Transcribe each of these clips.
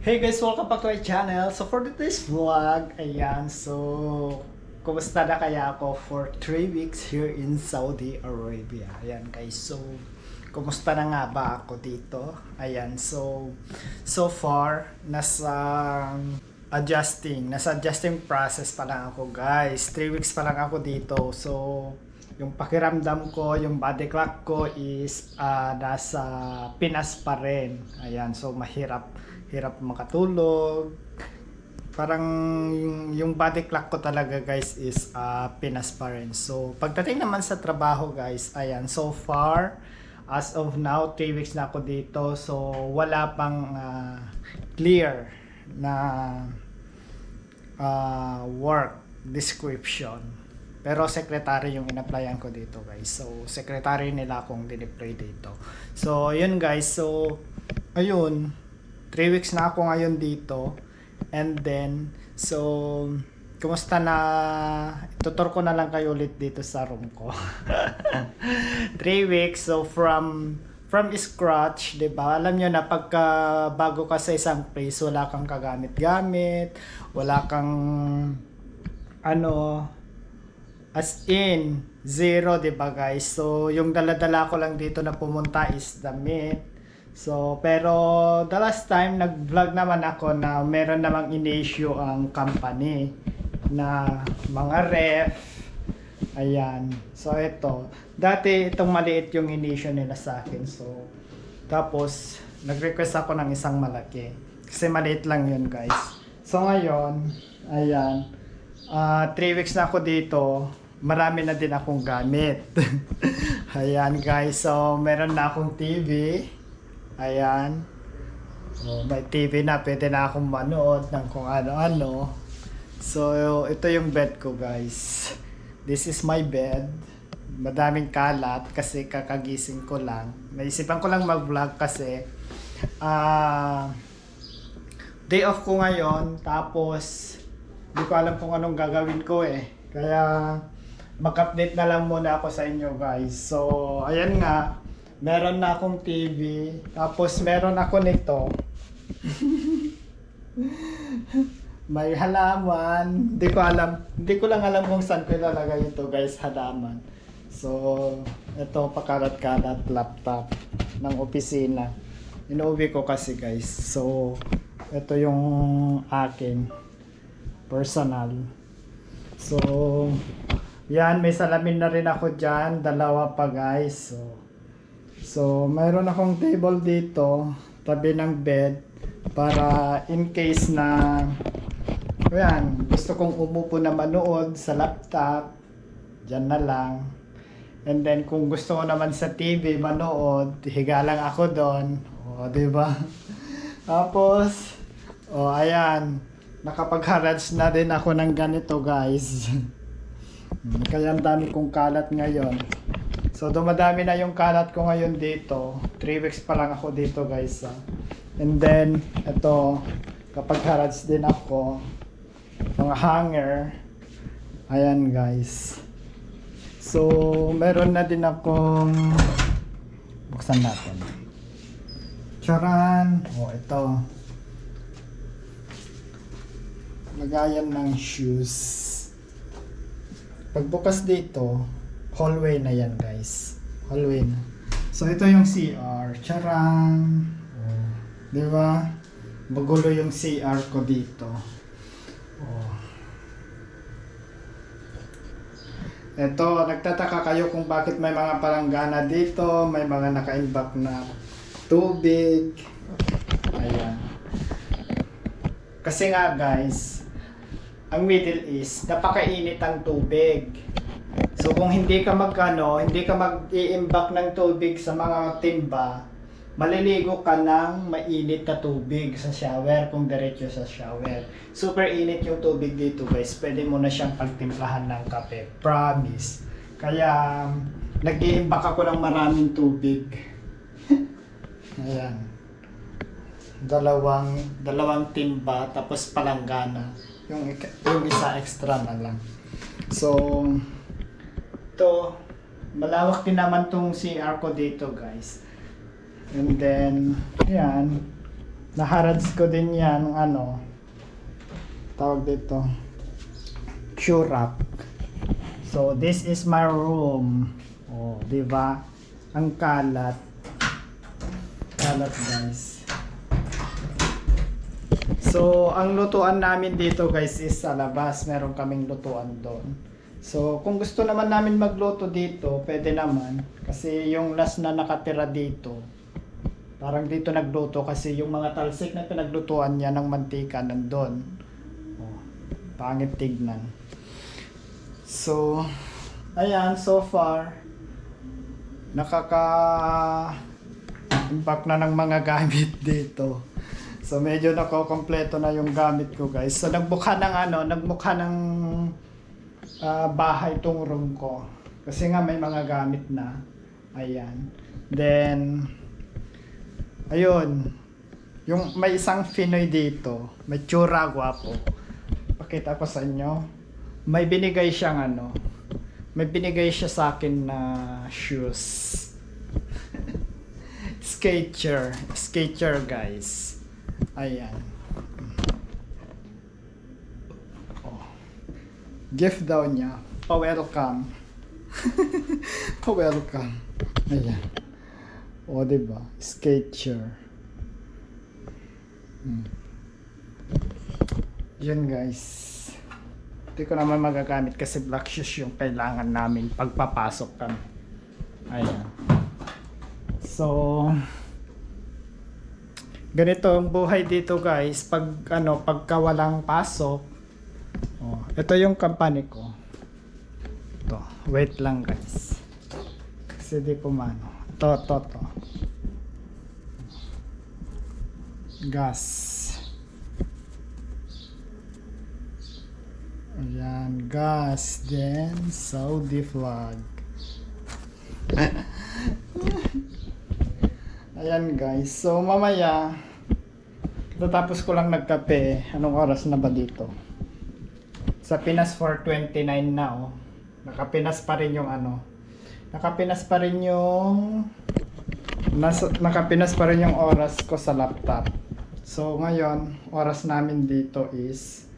Hey guys, welcome back to my channel. So for today's vlog, ayan, kumusta na kaya ako for 3 weeks here in Saudi Arabia? Ayan guys, kumusta na nga ba ako dito? Ayan, so far, nasa adjusting process pa lang ako guys. 3 weeks pa lang ako dito. So, yung pakiramdam ko, yung body clock ko is nasa Pinas pa rin. Ayan, so hirap makatulog. Parang yung body clock ko talaga guys is Pinas pa rin. So pagdating naman sa trabaho guys, ayan, so far as of now 3 weeks na ako dito. So wala pang clear na work description. Pero secretary yung in-applyan ko dito guys. So secretary nila akong din-apply dito. So yun guys, so ayun, 3 weeks na ako ngayon dito. And then, kumusta na, tutor ko na lang kayo ulit dito sa room ko. 3 weeks, so from scratch, diba? Alam nyo na pagka bago ka sa isang place, wala kang kagamit-gamit, wala kang, as in, zero, diba guys? So, yung dala-dala ko lang dito na pumunta is damit. So, pero the last time nag-vlog naman ako na meron namang in-issue ang company na mga ref. Ayan. So, ito. Dati itong maliit yung in-issue nila sa akin. So, tapos nag-request ako ng isang malaki. Kasi maliit lang yun guys. So, ngayon, ayan. 3 weeks na ako dito. Marami na din akong gamit. Ayan guys. So, meron na akong TV. Ayan. So, may TV na. Pwede na akong manood ng kung ano-ano. So, ito yung bed ko guys. This is my bed. Madaming kalat kasi kakagising ko lang. Naisipan ko lang mag-vlog kasi day off ko ngayon. Tapos, hindi ko alam kung anong gagawin ko eh. Kaya, mag-update na lang muna ako sa inyo guys. So, ayan nga. Meron na akong TV, tapos meron ako nito. May halaman, hindi ko lang alam kung saan ko ilalagay ito guys, halaman. So, ito pakalat-kalat laptop ng opisina. Inuwi ko kasi guys. So, ito yung akin personal. So, yan, may salamin na rin ako dyan, dalawa pa guys. So, mayroon akong table dito, tabi ng bed, para in case na, ayan, gusto kong umupo na manood sa laptop, dyan na lang. And then, kung gusto ko naman sa TV manood, higa lang ako doon. O, diba? Tapos, ayan, nakapag-garage na din ako ng ganito, guys. Kaya ang dami kong kalat ngayon. So, dumadami na yung kalat ko ngayon dito. 3 weeks pa lang ako dito, guys. And then, ito, kapag garage din ako, mga hanger. Ayan, guys. So, meron na din akong, buksan natin. Charan! Ito. Lagayan ng shoes. Pagbukas dito, hallway na yan guys. Hallway na. So ito yung CR. Charang. Di ba? Magulo yung CR ko dito. Ito, nagtataka kayo kung bakit may mga palanggana dito, may mga naka-imbak na tubig. Ayan. Kasi nga guys, ang Middle East, napakainit ang tubig. So kung hindi ka mag-iimbak ng tubig sa mga timba, maliligo ka ng mainit na tubig sa shower kung diretso sa shower. Super init yung tubig dito guys. Pwede mo na siyang pagtimplahan ng kape. Promise. Kaya nag-iimbak ako ng maraming tubig. Ayan. Dalawang timba tapos palanggana. Yung isa extra na lang. So, ito, malawak din naman tong CR ko dito guys. And then, yan. Naharads ko din yan, ano, tawag dito, Curap. So, this is my room. Oh, di ba? Ang kalat. Kalat, guys. So, ang lutuan namin dito, guys, is sa labas. Meron kaming lutuan doon. So, kung gusto naman namin magluto dito, pwede naman. Kasi yung last na nakatira dito, parang dito nagluto kasi yung mga talsik na pinaglutuan niya ng mantika nandun. Oh, pangit tignan. So, ayan, so far, nakaka-impact na ng mga gamit dito. So, medyo nako-kompleto na yung gamit ko, guys. So, nagmukha ng bahay tong room ko. Kasi nga may mga gamit na. Ayan. Then, ayun, yung may isang Pinoy dito, may tsura, gwapo. Pakita ko sa inyo. May binigay siyang may binigay siya sa akin na shoes. Skechers, guys. Ayan. Oh. Gift daw niya. Pa-welcome. Pa-welcome. Ayan. O, diba? Skechers. Yun, guys. Hindi ko naman magagamit kasi black shoes yung kailangan namin pagpapasok kami. Ayan. So, ganito ang buhay dito, guys. Pagka walang pasok. Oh, ito yung company ko. Ito. Wait lang, guys. Kasi di pumano. To. Gas. Ayan, gas. Then, Saudi flag. Ayan, guys. So, mamaya, tatapos ko lang nagkape. Anong oras na ba dito? Sa Pinas 4:29 na, oh. Nakapinas pa rin yung nakapinas pa rin yung oras ko sa laptop. So ngayon, oras namin dito is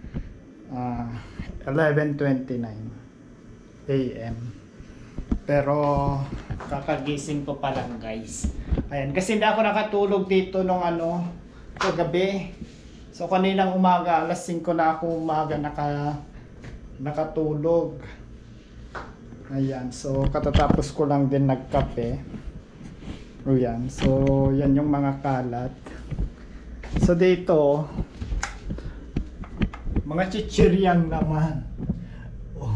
11:29 AM. Pero kakagising ko pa lang, guys. Ayan, kasi hindi ako nakatulog dito nung kagabi. So kaninang umaga, alas 5 na ako umaga nakatulog. Ayan, so katatapos ko lang din nagkape. Ayan, so yan yung mga kalat. So dito, mga chichiryang naman. Oh.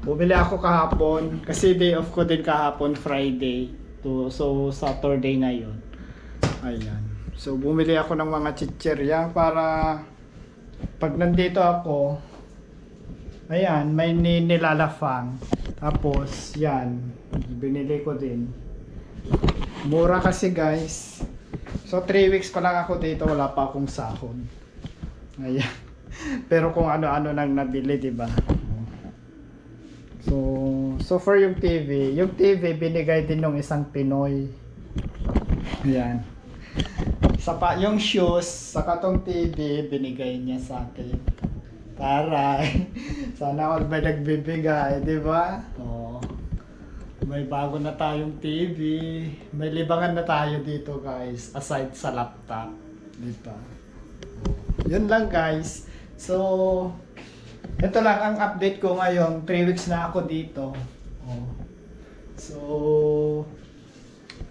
Bumili ako kahapon kasi day off ko din kahapon, Friday. So Saturday ngayon. Ayan. So bumili ako ng mga chichiryang para pag nandito ako, ayan, may nilalafang. Tapos, yan, binili ko din. Mura kasi, guys. So, 3 weeks pa lang ako dito, wala pa akong sahod. Ayan. Pero kung ano-ano nang nabili, diba? So for yung TV binigay din ng isang Pinoy. Ayan. Yung shoes, saka tong TV, binigay niya sa akin. Taray. Sana all may nagbibigay, di ba? Oh. May bago na tayong TV. May libangan na tayo dito, guys. Aside sa laptop. Di ba? Oh. Yun lang, guys. So, ito lang ang update ko ngayon. 3 weeks na ako dito. Oh. So,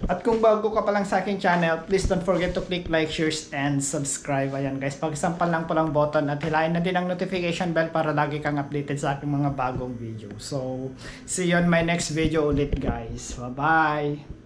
at kung bago ka pa lang sa aking channel, please don't forget to click like, share, and subscribe. Ayan, guys, pagsampal lang po lang button at hilahin na din ang notification bell para lagi kang updated sa aking mga bagong video. So, see you on my next video ulit, guys. Bye-bye!